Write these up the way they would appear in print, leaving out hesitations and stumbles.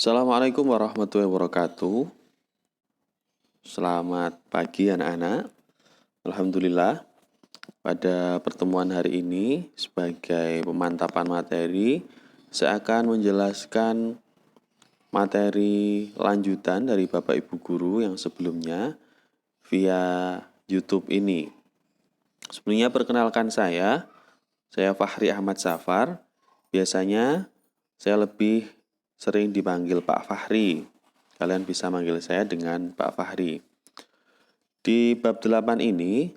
Assalamualaikum warahmatullahi wabarakatuh. Selamat pagi anak-anak. Alhamdulillah, pada pertemuan hari ini sebagai pemantapan materi, saya akan menjelaskan materi lanjutan dari Bapak Ibu Guru yang sebelumnya via YouTube ini. Sebelumnya perkenalkan saya Fahri Ahmad Safar. Biasanya saya lebih sering dipanggil Pak Fahri. Kalian bisa manggil saya dengan Pak Fahri. Di bab 8 ini,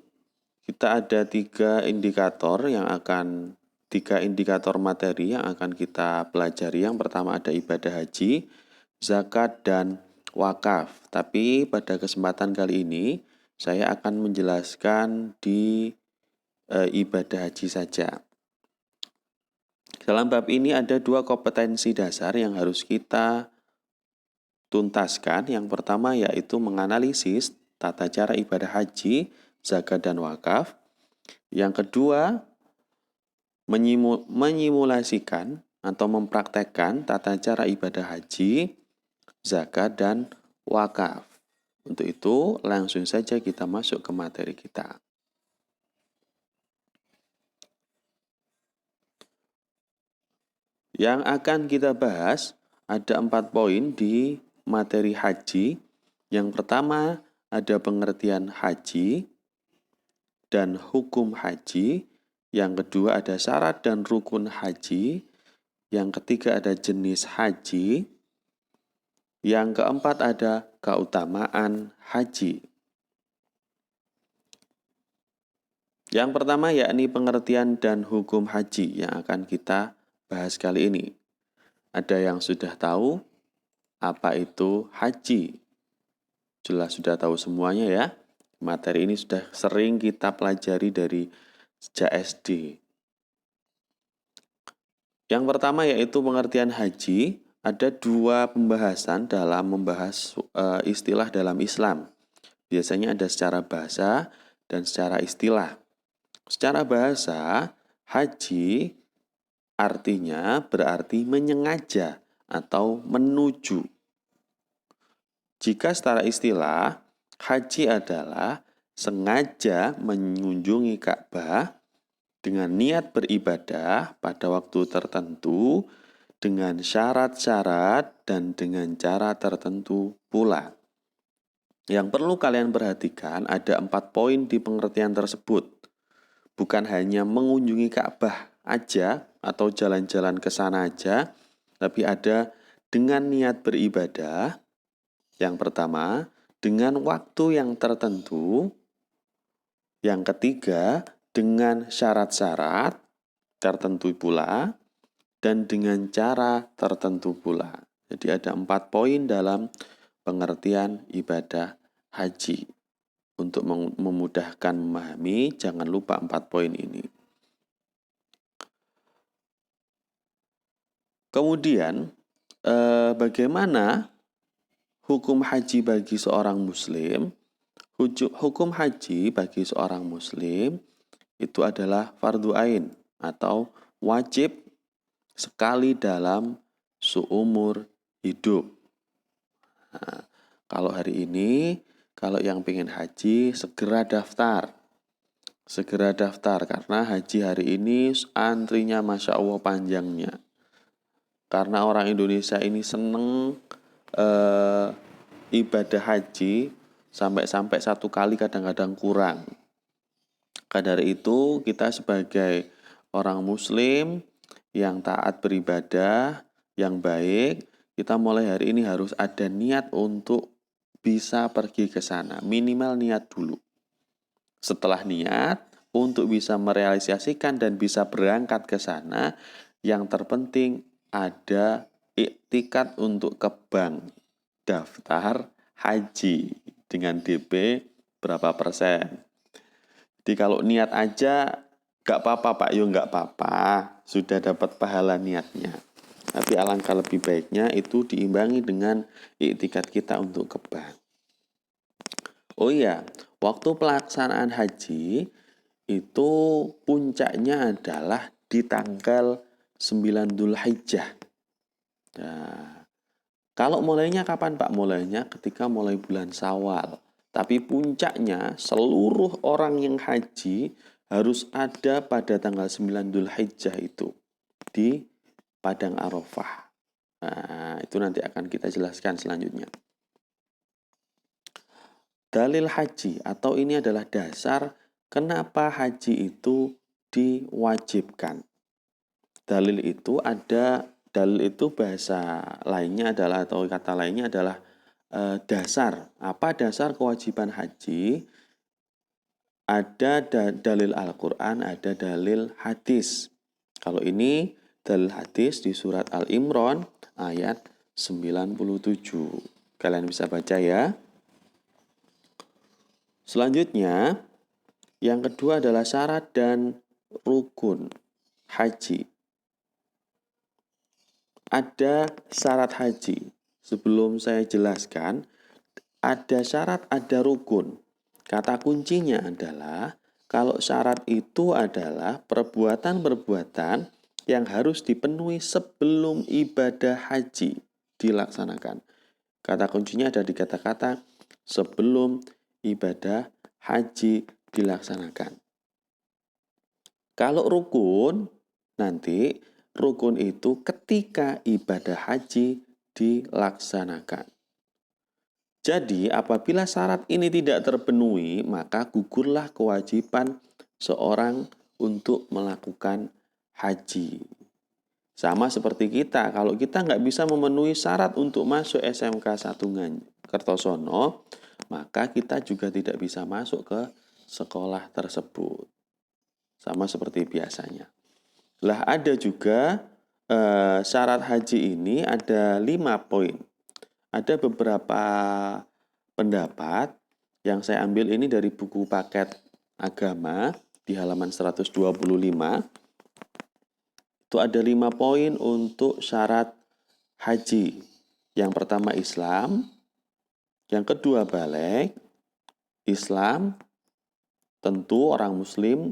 kita ada tiga indikator materi yang akan kita pelajari. Yang pertama ada ibadah haji, zakat, dan wakaf. Tapi pada kesempatan kali ini, saya akan menjelaskan di ibadah haji saja. Dalam bab ini ada dua kompetensi dasar yang harus kita tuntaskan. Yang pertama yaitu menganalisis tata cara ibadah haji, zakat, dan wakaf. Yang kedua, menyimulasikan atau mempraktekkan tata cara ibadah haji, zakat, dan wakaf. Untuk itu, langsung saja kita masuk ke materi kita. Yang akan kita bahas ada 4 poin di materi haji. Yang pertama ada pengertian haji dan hukum haji. Yang kedua ada syarat dan rukun haji. Yang ketiga ada jenis haji. Yang keempat ada keutamaan haji. Yang pertama yakni pengertian dan hukum haji yang akan kita bahas kali ini. Ada yang sudah tahu apa itu haji? Jelas sudah tahu semuanya ya. Materi ini sudah sering kita pelajari dari sejak SD. Yang pertama yaitu pengertian haji. Ada dua pembahasan dalam membahas istilah dalam Islam. Biasanya ada secara bahasa dan secara istilah. Secara bahasa, haji artinya berarti menyengaja atau menuju. Jika secara istilah, haji adalah sengaja mengunjungi Ka'bah dengan niat beribadah pada waktu tertentu dengan syarat-syarat dan dengan cara tertentu pula. Yang perlu kalian perhatikan ada 4 poin di pengertian tersebut. Bukan hanya mengunjungi Ka'bah aja atau jalan-jalan ke sana aja, tapi ada dengan niat beribadah. Yang pertama, dengan waktu yang tertentu. Yang ketiga, dengan syarat-syarat tertentu pula. Dan dengan cara tertentu pula. Jadi ada 4 poin dalam pengertian ibadah haji. Untuk memudahkan memahami, jangan lupa 4 poin ini. Kemudian, bagaimana hukum haji bagi seorang muslim? Hukum haji bagi seorang muslim itu adalah fardu ain atau wajib sekali dalam seumur hidup. Nah, kalau hari ini, kalau yang pengen haji, segera daftar. Segera daftar karena haji hari ini antrinya Masya Allah panjangnya. Karena orang Indonesia ini seneng ibadah haji sampai-sampai 1 kali kadang-kadang kurang. Karena dari itu kita sebagai orang muslim yang taat beribadah, yang baik, kita mulai hari ini harus ada niat untuk bisa pergi ke sana. Minimal niat dulu. Setelah niat, untuk bisa merealisasikan dan bisa berangkat ke sana, yang terpenting ada iktikad untuk ke bank. Daftar haji dengan DP berapa persen. Jadi kalau niat aja gak apa-apa Pak, gak apa-apa. Sudah dapat pahala niatnya. Tapi alangkah lebih baiknya itu diimbangi dengan iktikad kita untuk ke bank. Oh iya, waktu pelaksanaan haji itu puncaknya adalah di tanggal 9 Dzulhijjah. Nah, Kalau mulainya kapan Pak? Mulainya ketika mulai bulan Syawal. Tapi puncaknya seluruh orang yang haji harus ada pada tanggal 9 Dzulhijjah itu di Padang Arafah. Nah, itu nanti akan kita jelaskan selanjutnya. Dalil haji atau ini adalah dasar kenapa haji itu diwajibkan. Dalil itu bahasa lainnya adalah atau kata lainnya adalah dasar. Apa dasar kewajiban haji? Ada dalil Al-Quran, ada dalil hadis. Kalau ini dalil hadis di surat Al-Imran ayat 97. Kalian bisa baca ya. Selanjutnya, yang kedua adalah syarat dan rukun haji. Ada syarat haji. Sebelum saya jelaskan, ada syarat, ada rukun. Kata kuncinya adalah, kalau syarat itu adalah perbuatan-perbuatan yang harus dipenuhi sebelum ibadah haji dilaksanakan. Kata kuncinya ada di kata-kata sebelum ibadah haji dilaksanakan. Kalau rukun, nanti rukun itu ketika ibadah haji dilaksanakan. Jadi apabila syarat ini tidak terpenuhi, maka gugurlah kewajiban seorang untuk melakukan haji. Sama seperti kita, kalau kita nggak bisa memenuhi syarat untuk masuk SMK 1 Kertosono, maka kita juga tidak bisa masuk ke sekolah tersebut. Sama seperti biasanya. Lah ada juga syarat haji ini ada 5 poin. Ada beberapa pendapat yang saya ambil ini dari buku paket agama di halaman 125. Itu ada 5 poin untuk syarat haji. Yang pertama Islam, yang kedua balik, Islam, tentu orang muslim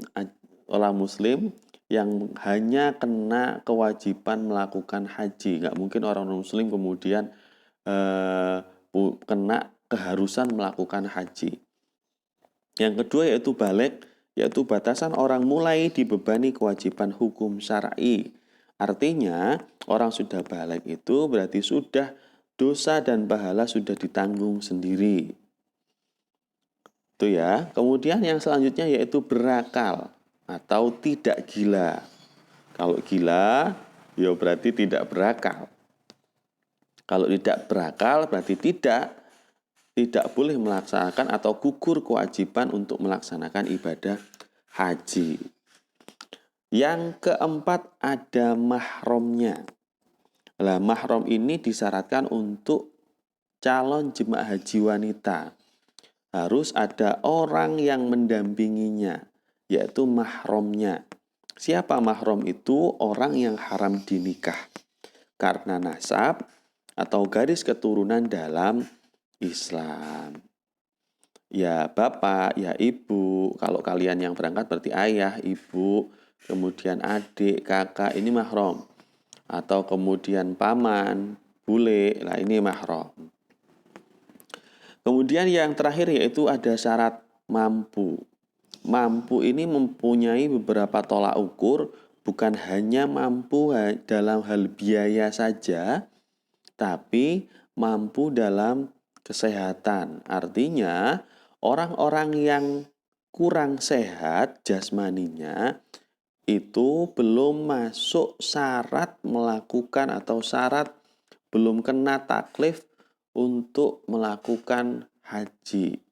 yang hanya kena kewajiban melakukan haji. Nggak mungkin orang muslim kemudian kena keharusan melakukan haji. Yang kedua yaitu balik, yaitu batasan orang mulai dibebani kewajiban hukum syar'i. Artinya orang sudah balik itu berarti sudah dosa dan pahala sudah ditanggung sendiri. Itu ya. Kemudian yang selanjutnya yaitu berakal atau tidak gila. Kalau gila, ya berarti tidak berakal. Kalau tidak berakal berarti tidak boleh melaksanakan atau gugur kewajiban untuk melaksanakan ibadah haji. Yang keempat ada mahramnya. Lah mahram ini disyaratkan untuk calon jemaah haji wanita. Harus ada orang yang mendampinginya, yaitu mahramnya. Siapa mahram itu? Orang yang haram dinikah karena nasab atau garis keturunan dalam Islam. Ya bapak, ya ibu. Kalau kalian yang berangkat berarti ayah, ibu, kemudian adik, kakak, ini mahram. Atau kemudian paman, bule, lah ini mahram. Kemudian yang terakhir yaitu ada syarat mampu. Mampu ini mempunyai beberapa tolak ukur, bukan hanya mampu dalam hal biaya saja, tapi mampu dalam kesehatan. Artinya orang-orang yang kurang sehat jasmaninya itu belum masuk syarat melakukan atau syarat belum kena taklif untuk melakukan haji.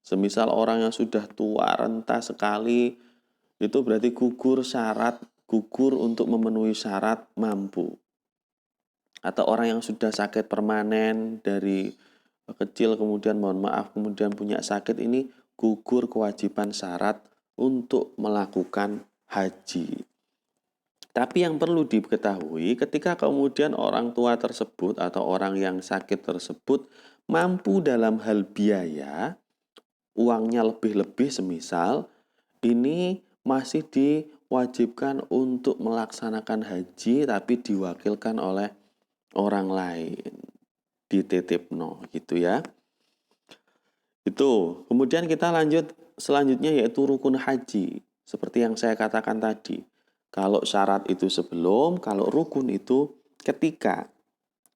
Semisal orang yang sudah tua renta sekali, itu berarti gugur untuk memenuhi syarat mampu. Atau orang yang sudah sakit permanen dari kecil kemudian kemudian punya sakit, ini gugur kewajiban syarat untuk melakukan haji. Tapi yang perlu diketahui ketika kemudian orang tua tersebut atau orang yang sakit tersebut mampu dalam hal biaya, uangnya lebih-lebih semisal, ini masih diwajibkan untuk melaksanakan haji tapi diwakilkan oleh orang lain. dititipno gitu ya. Itu. Kemudian kita lanjut selanjutnya yaitu rukun haji. Seperti yang saya katakan tadi. Kalau syarat itu sebelum, kalau rukun itu ketika.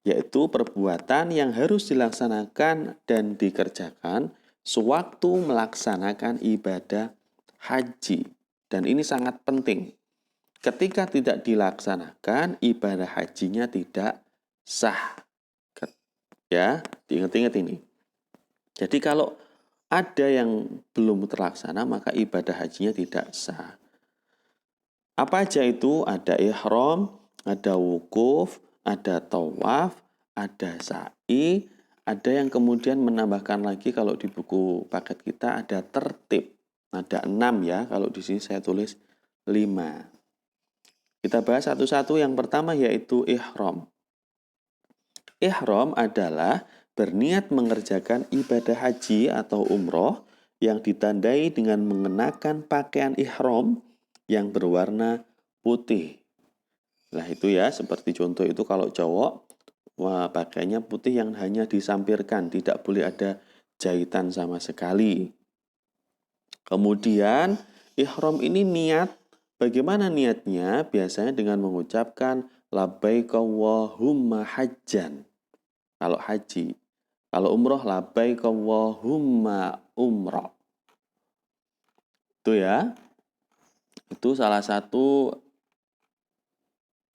Yaitu perbuatan yang harus dilaksanakan dan dikerjakan sewaktu melaksanakan ibadah haji. Dan ini sangat penting. Ketika tidak dilaksanakan, ibadah hajinya tidak sah. Ya, diingat-ingat ini. Jadi kalau ada yang belum terlaksana, maka ibadah hajinya tidak sah. Apa aja itu? Ada ihram, ada wukuf, ada tawaf, ada sa'i, ada yang kemudian menambahkan lagi kalau di buku paket kita ada tertib. Ada 6 ya, kalau di sini saya tulis 5. Kita bahas satu-satu. Yang pertama yaitu ihram. Ihram adalah berniat mengerjakan ibadah haji atau umroh yang ditandai dengan mengenakan pakaian ihram yang berwarna putih. Nah itu ya, seperti contoh itu kalau cowok, pakaiannya putih yang hanya disampirkan, tidak boleh ada jahitan sama sekali. Kemudian ihram ini niat, bagaimana niatnya? Biasanya dengan mengucapkan labbaik Allahumma hajjan. Kalau haji. Kalau umroh labbaik Allahumma umrah. Itu ya. Itu salah satu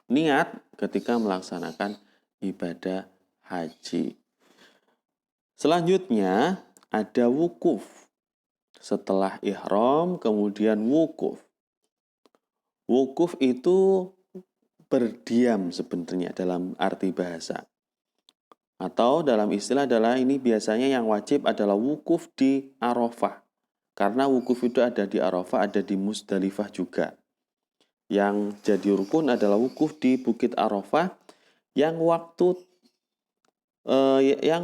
niat ketika melaksanakan ibadah haji. Selanjutnya ada wukuf. Setelah ihram kemudian wukuf. Wukuf itu berdiam sebenarnya dalam arti bahasa. Atau dalam istilah adalah ini biasanya yang wajib adalah wukuf di Arafah. Karena wukuf itu ada di Arafah, ada di Musdalifah juga. Yang jadi rukun adalah wukuf di Bukit Arafah yang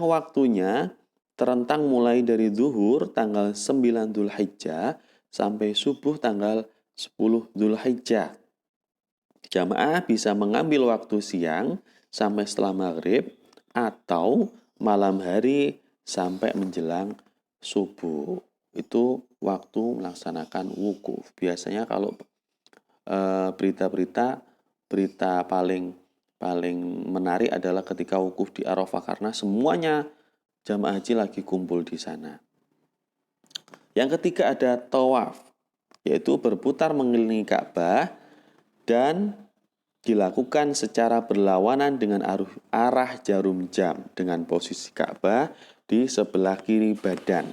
waktunya terentang mulai dari zuhur tanggal 9 Dzulhijjah sampai subuh tanggal 10 Dzulhijjah. Jamaah bisa mengambil waktu siang sampai setelah maghrib atau malam hari sampai menjelang subuh. Itu waktu melaksanakan wukuf. Biasanya kalau berita paling menarik adalah ketika wukuf di Arafah karena semuanya jamaah haji lagi kumpul di sana. Yang ketiga ada tawaf, yaitu berputar mengelilingi Ka'bah dan dilakukan secara berlawanan dengan arah jarum jam dengan posisi Ka'bah di sebelah kiri badan.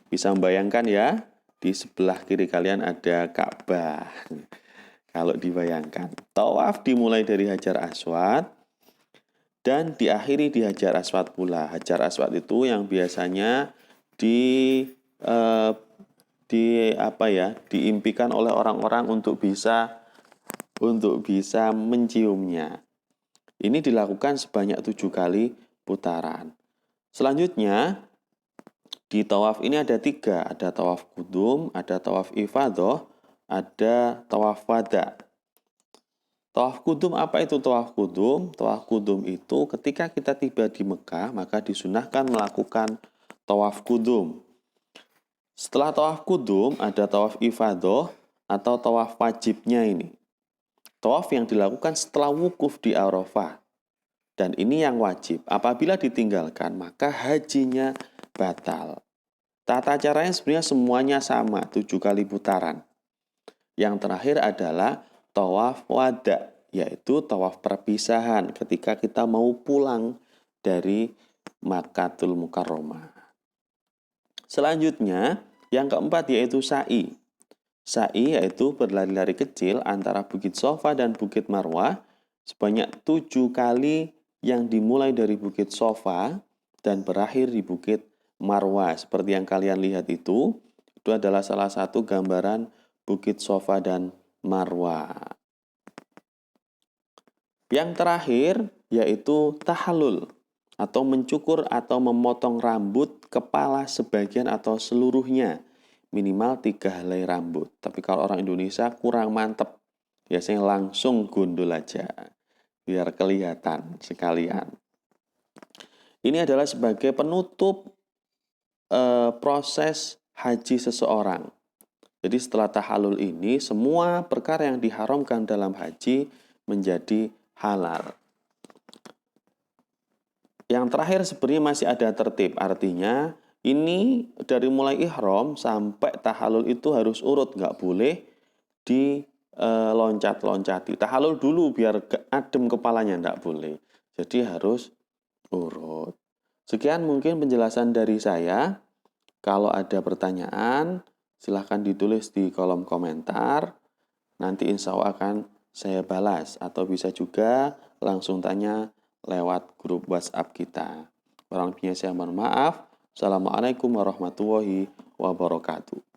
Bisa membayangkan ya, di sebelah kiri kalian ada Ka'bah. Kalau dibayangkan, tawaf dimulai dari Hajar Aswad dan diakhiri di Hajar Aswad pula. Hajar Aswad itu yang biasanya diimpikan oleh orang-orang untuk bisa menciumnya. Ini dilakukan sebanyak 7 kali putaran. Selanjutnya, di tawaf ini ada 3. Ada tawaf kudum, ada tawaf ifadah, ada tawaf wada. Tawaf kudum, apa itu tawaf kudum? Tawaf kudum itu ketika kita tiba di Mekah, maka disunahkan melakukan tawaf kudum. Setelah tawaf kudum, ada tawaf ifadah atau tawaf wajibnya ini. Tawaf yang dilakukan setelah wukuf di Arafah. Dan ini yang wajib. Apabila ditinggalkan, maka hajinya batal. Tata caranya sebenarnya semuanya sama, 7 kali putaran. Yang terakhir adalah tawaf wada, yaitu tawaf perpisahan ketika kita mau pulang dari Makkatul Mukarramah. Selanjutnya, yang keempat yaitu sa'i. Sa'i yaitu berlari-lari kecil antara Bukit Sofa dan Bukit Marwah sebanyak 7 kali yang dimulai dari Bukit Sofa dan berakhir di Bukit Marwah. Seperti yang kalian lihat itu adalah salah satu gambaran Bukit Sofa dan Marwah. Yang terakhir yaitu tahallul atau mencukur atau memotong rambut kepala sebagian atau seluruhnya. Minimal 3 helai rambut. Tapi kalau orang Indonesia kurang mantep. Biasanya langsung gundul aja. Biar kelihatan sekalian. Ini adalah sebagai penutup proses haji seseorang. Jadi setelah tahallul ini, semua perkara yang diharamkan dalam haji menjadi halal. Yang terakhir sebenarnya masih ada tertib, artinya ini dari mulai ihram sampai tahallul itu harus urut, nggak boleh diloncat-loncati. Tahallul dulu biar adem kepalanya, nggak boleh. Jadi harus urut. Sekian mungkin penjelasan dari saya. Kalau ada pertanyaan, silahkan ditulis di kolom komentar. Nanti insya Allah akan saya balas. Atau bisa juga langsung tanya lewat grup WhatsApp kita. Kurang lebihnya saya mohon maaf. Assalamualaikum warahmatullahi wabarakatuh.